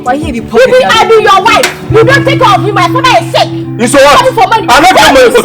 Why he be public? I be your wife. You don't take care of me. My father is sick. You so what? I'm not coming for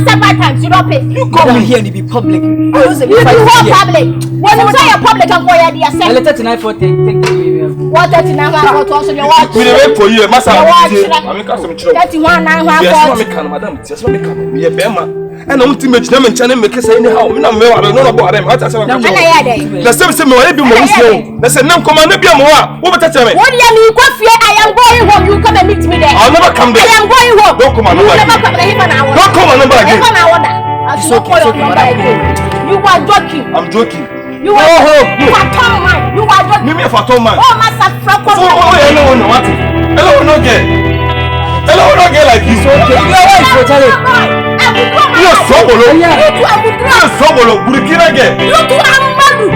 several times. You don't pay. You come here and be public. You do what public? When you say you're public, I'm going to the assembly. 39 for take what 39 for also your watch? We wait for you, Master. I'm 31 9 madam. Just what me come. Me bema. And I'm to make them and channel make say anyhow. Me na me wa no about them. What I say. The same me wa be mo so. They say nam come na bia mo wa. Wo beta tell me. What do you mean? Go fear I am going home. You come and meet me there. I'll never come there. I am going home. Don't come on number again. Don't come on number again. It's okay. You are joking. I'm joking. You are fat man. You are joking. Me a fat man. Oh, master Franco. Oh, hello, no what? Hello, no girl. Hello, no girl like you. Okay. You are right for telling. You are sobolo. You are sobolo. Burkina girl. You too are madu.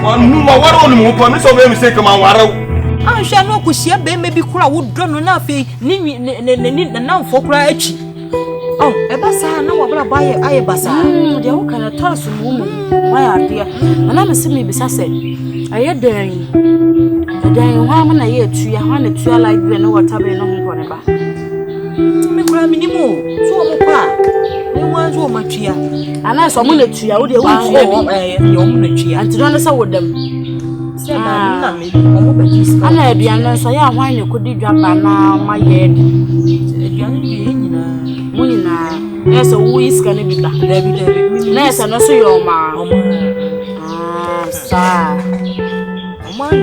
One more one on the move. So me say come on, waro. I shall not go see a baby kura would drone on a fee. Ni now for cry. Oh, a bassa, no, what buy a bassa. The old kind of toss woman. Why are dear? And I'm a semi besasset. I had daring. The day woman I hear to your honey to like we know what I've been on whatever. Me cry minimo, so no one's woman cheer. And I saw money to you, your money and to understand with them. I'm not the answer. So, yeah, why you could drop now, my head. Yes, a whisk can be back. Yes, and also your man.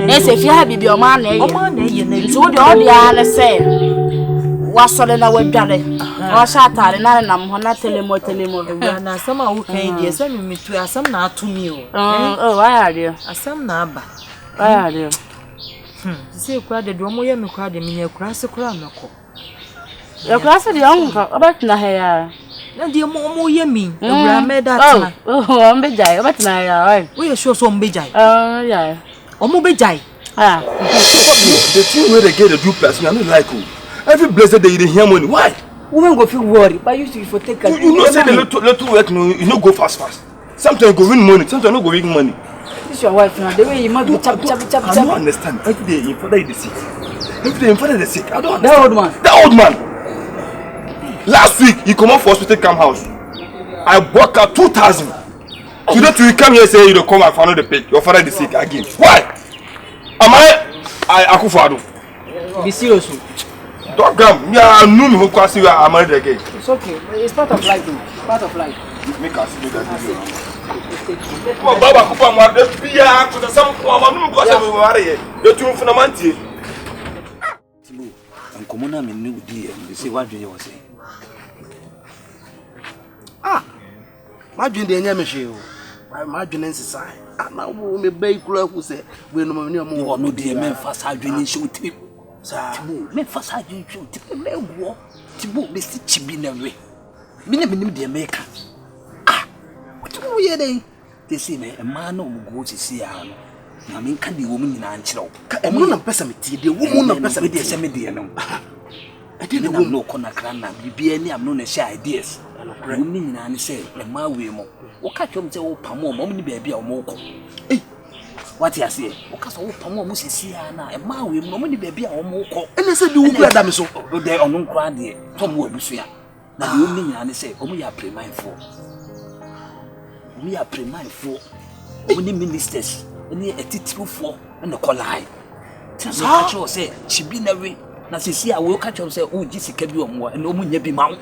Yes, if you have your money, so the audience say, what's all in our daddy? Or shut out and I'm not telling more. And some are okay, send me to some now to me. Oh, why are you? A some number. Why are you? See, crowd the drum, we are crowded in your grass crown. Your class of the uncle about na hair. No, dear Momo, you mean? Oh, I'm bejay, but now, we are sure some bejay. Oh, yeah. Omo bejay. Ah, the thing where they get a duplex, I don't like you. Every blessed day they hear money. Why? Women go feel worried, but you see for take a you know, say the little work, you know, go fast. Sometimes go win money, sometimes no go win money. This your wife now, the way you must be chap. I don't understand. Every day you father is sick. Every day you father is sick. I don't understand. That old man. Last week, he come out for hospital camp house. I bought out 2,000. Today, you come here and say you don't come and find the pig. Your father is sick again. Why? Am I Akufado? Be serious. Don't come. Yeah, I knew me who can see you are married again. It's okay. It's part of life, though. Part of life. Make us see that. Oh, Baba, Kupa, what the Pia, to the some woman who got a warrior. You're too fundamental. And Comona knew dear, you see what you were saying. My dream, the enemy, my imagination side. And now we may who say, we know no dear men fast. I dream shoot tip. Sir, men fast. I dream shoot tip. War Tibu, Mr. Chibinaway. Minimum the America. What do you hear? They say a man who goes to see her. I mean, can the woman in Anchelo? I'm not a pessimity, the woman of pessimity, semi-dear. I didn't know Conacrana, be any I'm known as share ideas. Women and say, and my way more. What catch them say, oh, Pamo, mommy baby or moko. Eh, what you say? What cast old Pamo must see Anna, and my way, mommy baby or moko. And I said, you will let them so. They are no grande, Tom will be swear. Now you mean and say, oh, we are pre-mindful. We are pre-mindful. Only ministers, only a title for and the collide. So say, she be never. Now she see I will catch up say, oh, Jessica be on more, and no moon be mount.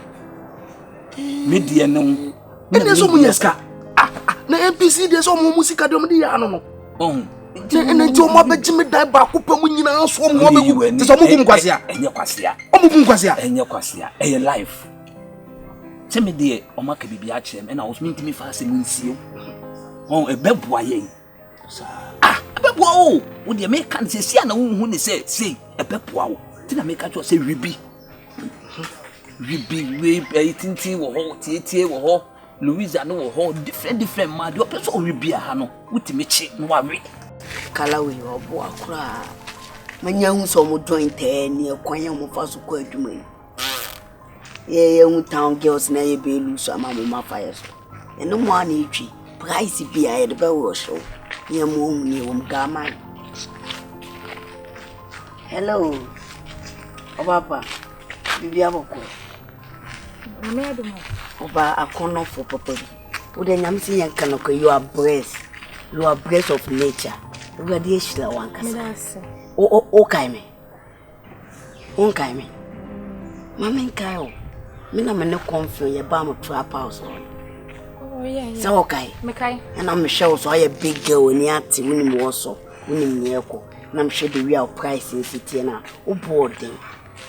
Media no. And there's so many ska. Na MPC there's so much music adom di ano. Oh. And then to mo be jimi dai ba ko pa mu nyina so mo be te so mo kum kwasia. Enye kwasia. O mo kum kwasia. Enye kwasia. Eye life. Se me die o maka bibia chem and I was meant to me fast mu nsio. Oh, e beboa yen. Beboa o. Wo de me kan se sia na wo hu ne se e beboa o. Ti na me ka cho se ribi. We tinti wo ho tie wo ho Luisa no wo ho different mad you person we bia ha no wutimechi no wa we kala we obo akura manya hu so mo joint ni ekwan mo fa so ko adwuma ye hu town girls na ye be lu so ama mo ma fire so eno mo ana etwi price be I the better show. Near moon, near Gamma. Hello, Papa. You have a Oba a corner for papa. Would I am seeing Kanoko, you are breath of nature. You are the Ishla one. Oh, Kaime. Oh, Kaime. Mamma Kyle. Mina no confuse your balm of trap house. Oh, yeah. So, okay. And I'm sure so I a big girl in the ati winning also, winning Yoko. And I'm sure the real price in city now. Oh, boarding.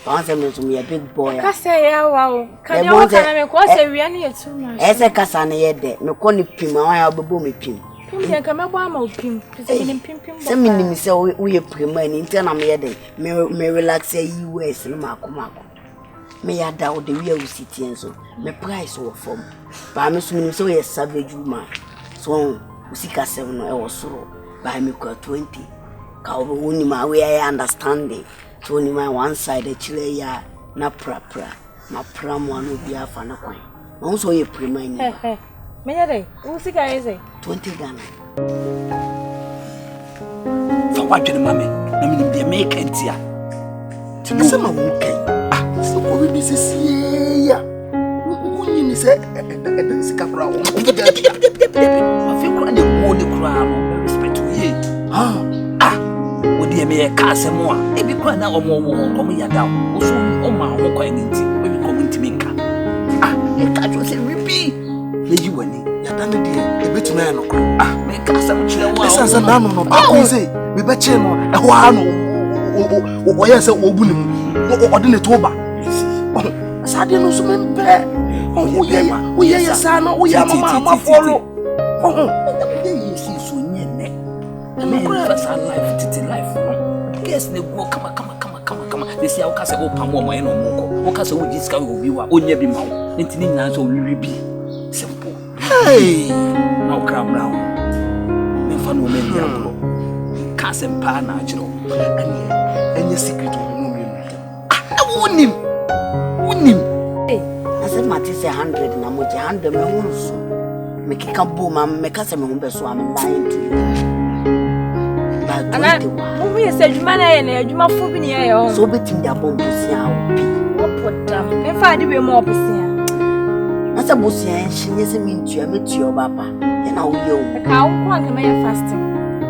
Answer me to me a big boy. I say, wow. Can you say we are near too much? As a Cassana yet, no corny pim, I have a boom pim. Pim, come a pim, pim. Some minutes so we are prim and internal me may relax a US and Marco. May I doubt the real city and so, my price or form. But I'm assuming so a savage woman. So, we see a 7 or so, by me 20. Cowboy, my way I understanding. So only my one side the chile ya na pra my pram one will be a fan of coin. Also a prime. Hey, Mary, who's the guy is 20 Ghana. For what you mammy, I mean the make and tia. To be some okay. Ah, so we be see ya. Who say a scabra? I feel quite a morning crown, respect to ye. Would me a casemore? If you cry now or more, come here down. Also, oh, my own quality, when you come into Minka. You can't just say, repeat. You were done a bit man. Make us some chill. As a man, I say, we bet you a one or yes, a woman or didn't it over. As I didn't know bear. Oh, yeah, we are son, we are mamma follow. Oh, you see, so near neck. And first life, titty life. Guess they go come. They say, I'll cast a open woman or more. What cast a wood discover will be only be more. Intending now, so will be simple. Hey, now cram round. Me fun woman, young cast and pan natural. And your secret I won him. I said, Matisse 100 and I'm with 100 men. Make it come boom, make us a member, so I'm lying to you. And I said, man, you must be near so betting the bomb. What put them? If I do more, as a bossy, she doesn't mean to meet your papa. And now you can't fasting.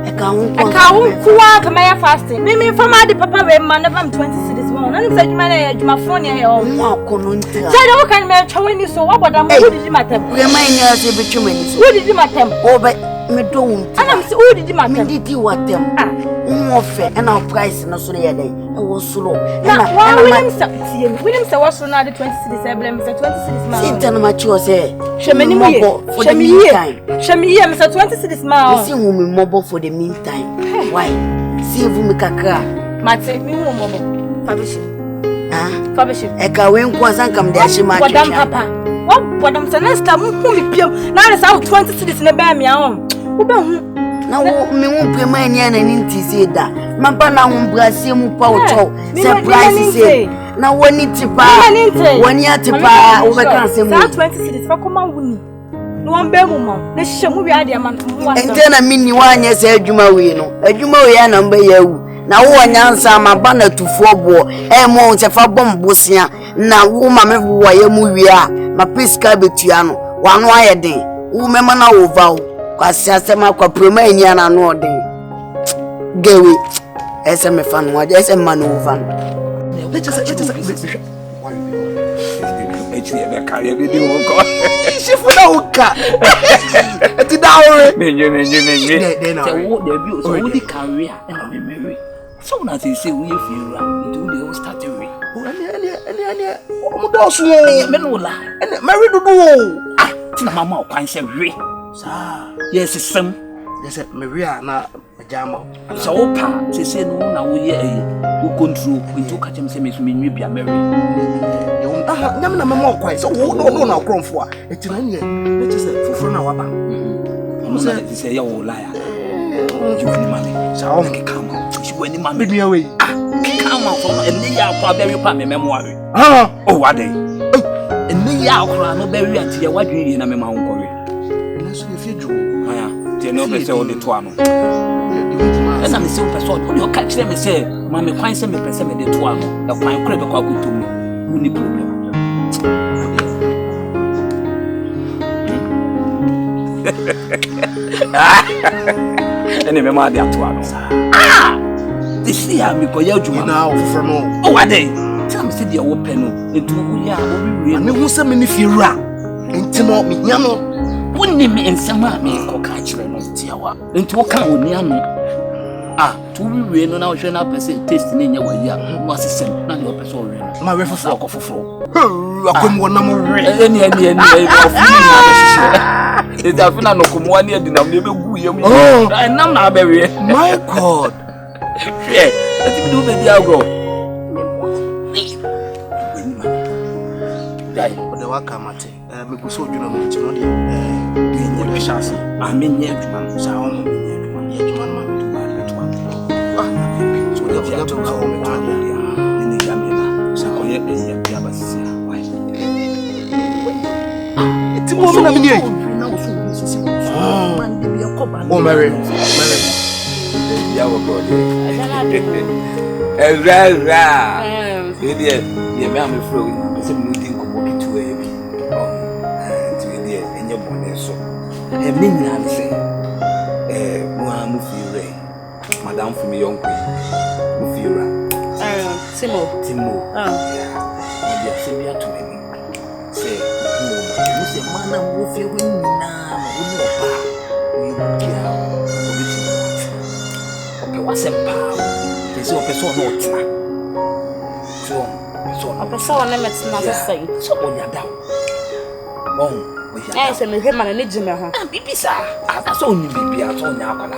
I can't fasting. Maybe from my papa, man, I'm 20 cities. And said, man, you my phone here. Oh, I can match when you saw what I'm doing. Matter. Remind us if it's you. What did you matter? Oh, but me don't. And I'm so did you matter? Did you want them? More fair and our price no so day. It was slow. Now, William said, what's so now the 20 cities? I blame Mr. 20 cities. Man, sit and mature say, Shemini for the meantime. Shemi, Mr. 20 cities. Man, see woman mobile for the meantime. Why? See if we make a crack. Mate, me mobile. Fabish. Eka when kwazan come there she match. Madam Papa. What I'm saying next time who me pio. Now it's out 20 cities in the bear me on. Now me won't pay my nyan and inti say that. Mapa na umbrasi mu pa ucho. Surprise say. Now when it tipa. When you tipa over can say mu. 20 cities for come wuni. No one be mu ma. Na shemu wi ade man. Ente na mini wanye say adwuma we no. Adwuma we ya na mba yawu. Na wo nyansa maba na tufuo bo mo nsefa bom bosia na wo ma me wo ya mu wi a ma piska betua no wano ayeden wo mema na wo va kwasi asema kwa proma enya na no den gewe ese me fa no ade ese ma no wo va let's just be carry be di wo ko Shif na uka eti dawo me na wo de bi so wo di carry na me mewe so na say we feel do the whole start away any omodosu me no la marry do ti mama o kwan se we sa yes sem yes marry na jama so pa say no na wo ye wo control into ka chem say me nwi bia marry nyam na mama o kwan so wo no na kronfo a eti na ne let's say fufuro na waba mo say ya wo la ya you any money so I come you any money me away come out from any ya kwa bury pa me memory oh what day any ya kwa no bury anti ya wadwe yi na me ma won kowe so you feel jo. Aya, tie no be say o de to ano. Esa me say o person, o ka kire me say, ma me kwan say me pese me de to ano. E kwan kure be kwa kutum no. Uni problem. Ene me ma de ato ano. This year me ko ya adwuma na from no. Oh what day? Tell me say the wo pe no. Etu wo ya wo wi Me hu say me ni fiewura. Entimo me nya no. Wonni me ensama me ko ka kire no tiawa. Enti wo kan oni ano. To wi no na wo hwe na person taste ni nya wa ya. Wo asesem na ne wo person wi no. Ma we foforo akofoforo. Akom wona mo we. Eni of ni na behihye. Eza fina no komo ani adinam ne begu yam. Nam na abewe. My God. Yeah, let me do the diago. Dai, the waka mate. Me go so dwuna no ntino de. Yenye be chance. Amenye adwuma sa ho no yenye adwuma. Ye adwuma ma to ba to. So the ya to ko me na ya. Ni ya me na. Sa ko ye ya bia basisi. Ti mo na me ni. Na wo so sisi. Man de bia ko ba. Oh Mary. Ya wo God. Ra. Idiot. Ye me am fro. Se me din ko mo kitu e bi. Ti idiot enye bone so. Me nyina me se. Mo am fiure. Madam for me young queen. Mo fiura. TEL3MO. Ah. Ya se bia to me. Se mo se mana mo fiure nyina. Mo no ba. We bia. Wasempa pese opeso no otra so opeso na metina sesai so onya dawo bon oya se me hema na ne jime ho bibisa so onyi bibia so onya akwala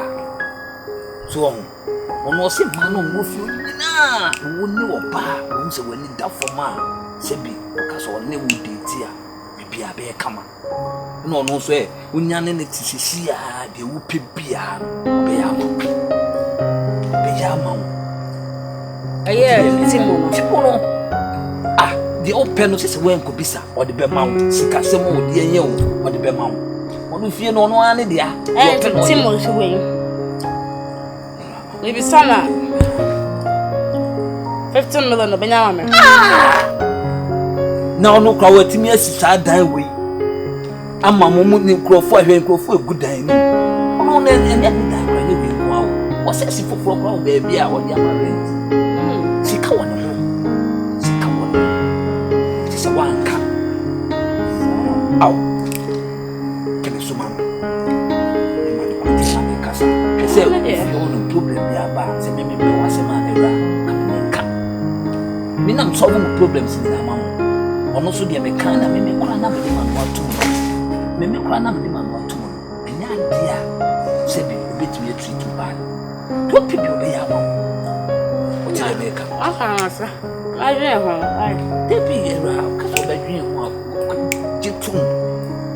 so ono se mano mo fi onyina woni oba wo se wani da foma se bi ka so ne wo date a bibia be kama no no so onya ne tisisi a de wo pebia be ya mo TEL3MO no. The open no say when ko bisa or the be mawo sika se mo de enye o or the be mawo ono fie no ono ane dia TEL3MO so we we be sana 15 million no benya me na ono kwa watimi asisa dan we ama mo ni nkrofo ahwe nkrofo egudan ni ono na enye dan kwa ni bi kwa wo what's this for baby a what ya married sika wona sisa wanka au kene suma mali ko tsama kasa ese yo no problem ya ba se me wase ma era ka mina solve mo problems ni na mama ono so de me kan na me kura na me ma no ato me kura na me ma no ato enya dia se bi obetumi treat you bad. Don't people be able to make up. I don't they be around because of the dream of Jitum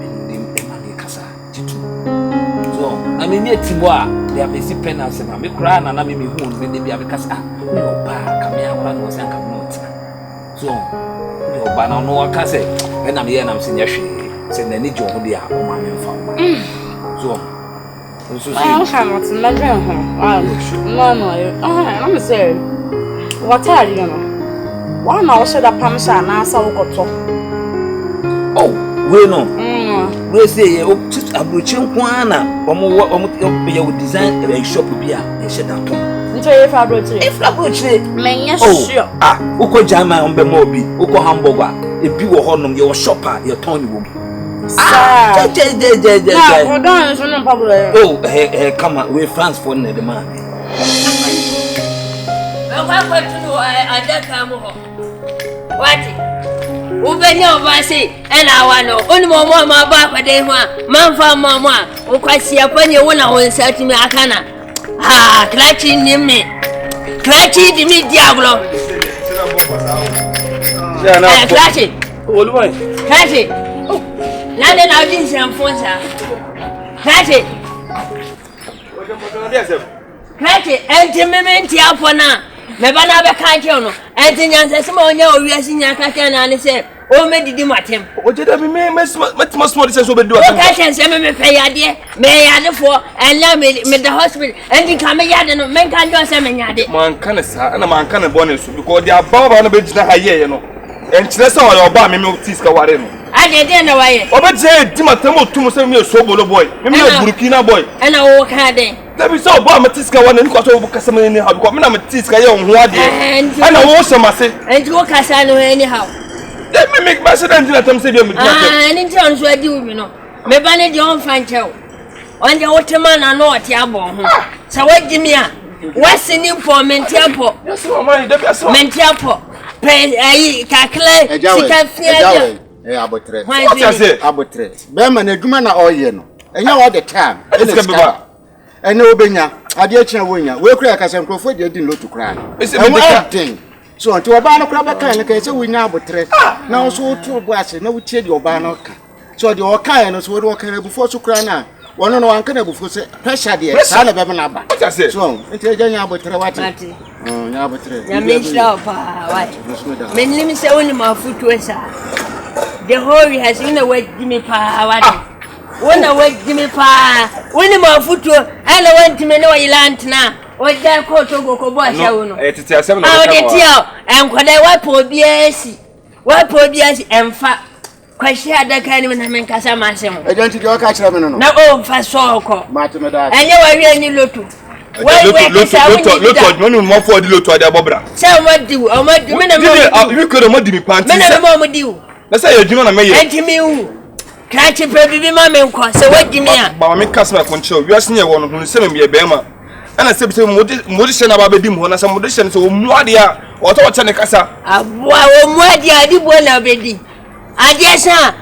in the money casa. Jitum. So, I mean, yet, they have a sick pen as a mammy cry, and I mean, who will be a casa. No, come here, one was a note. So, no, but I know what I say, and I'm here and I'm saying, yes, send any job with the man from. So, I cannot imagine her. No, I'm sorry. What are you? One also the Pamsa and answer got to. Oh, we know. We say, oh, just a butching Kwana, or more design a shop beer and shut up. If I wrote it, if I butch it, man, yes, sure. Uko Jama on Bemobi, Uko Hamburger, if you were honor your shopper, your Tony will be. Oh, come on, we're France for the man. What? Ubenya obase ena wano oni momo ma ba kwade ho manfa mama o kwasi apanye wona won satimi akana klachi nimi klachi dimi diablo klachi Olúwa klachi nane na odi nsamfonsa klachi klachi enti mementi afona me bana be kanche no enti nyanse se ma onya owiase nya kaka na ne se o me didi matem o je da me small this so be do o ka chen se me pay yade me yade for ella me the hospital and ka me yade no men kan do se me yade man kan sa na man kan bo na so because the ababa no be gina haye no enchire se o ba me tiska ware no ade na waye obeje di matem otum se me so bolo boy me burkina boy ana o ka de Let me so ba matiska wana niko so bukasa me ni ha because me na matiska ye ho ade ana wo so mase enti wo kasa no any how let me make my son na tam se bi me enti on so adi wi no me ba ne de on fan chew on de wotema na no ote abon ho sa wagimi a wasini for mentiapo yes mama de be so mentiapo pe ayi kakle sika fiaja abotre what you say abotre be ma na adwuma na oye no enya all the time ene obenya ade akina wonya we kura kasa nkrofo de din lotu kura no so nti oba no kura baka ne kai se wonya abotre na wo so to bo ase na wo tie de oba no ka so de o kan no so wo kan ebufo so kura na wono no anka na ebufo se pressure de sa na be na ba so nti ejanya abotre wati nya abotre ya me shira pa wati me nimi se woni mafutu esa the whole has in a way gimme pa wati wona we gimme pa woni mafutu ana wanti me no yilant na oja ko to go ko bo asha wono tete asem na o de tia enkoda wa po biasi emfa kwashi adaka ni na men kasa masem ejanti de waka kire me no na o fa so ko matime da enye wa wi ani lotu lotu no mo for di lotu ade abobra se o mo di me na mo you could mo di mi panty me na mo di na say you juma na me ye enti mi wu kachi pe bibi ma me nkwa se wadi mi a ba me kasa ma konche wi ase ne wo no se me be ma ana se bi modi se na ba be di mo na se modi se so mu ade a o to wacha ne kasa abwa o mu ade adi bo na be di ade sa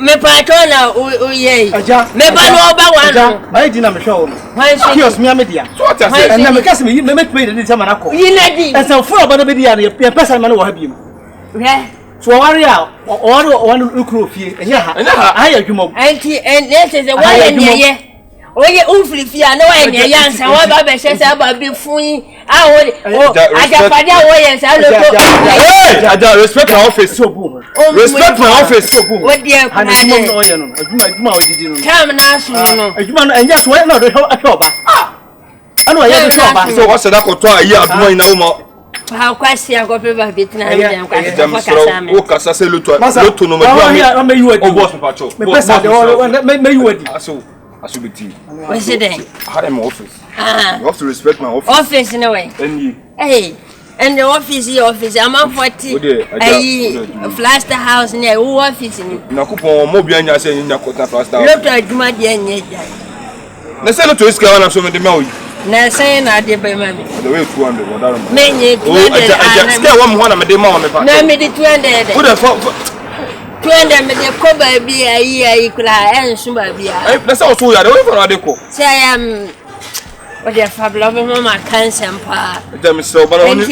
me pato na o ye me ba no ba wa no ai di na me hwe wo kios mi amedia so what you say na me kasa me pay de sama na ko yi na di esa furo ba no be di ya na pesa ma no wo ha bi mu so wari a wanu ukro fie enya ha aya dwuma anti and this is the way ye oye ufrifia na wa nya yansa wa ba be hye ba be fun a wo ajapada wo ye sa loko aja respect my office so boom respect my office so boom what dey kuna de no oye no adwuma odidi no tam na so no adwuma no enya so na do hwe ana ya do hwe so what say that ko to ayi adwuma ina wo ma ha kwasi akope ba betina na kwasi o kasa se lotu no ma do o boss pacho me pesa de me yuadi aso beti what's it then I am office you have to respect my office in a way hey and the office I'm 40 Flaster house near office ni na kupon mo bia nya se nya kota Flaster lotu adwuma de nya na se lotu iska wana so me de ma oyi na say na de be ma me the way 200 wadaro menye 200 iska wa mo na me de ma me pa na me de 200 wo de 200 me de ko ba bi ayi kula ensu ba bia na se o so ya de we for ade ko say I am what the fabulous mama cancer pa dem so ba oni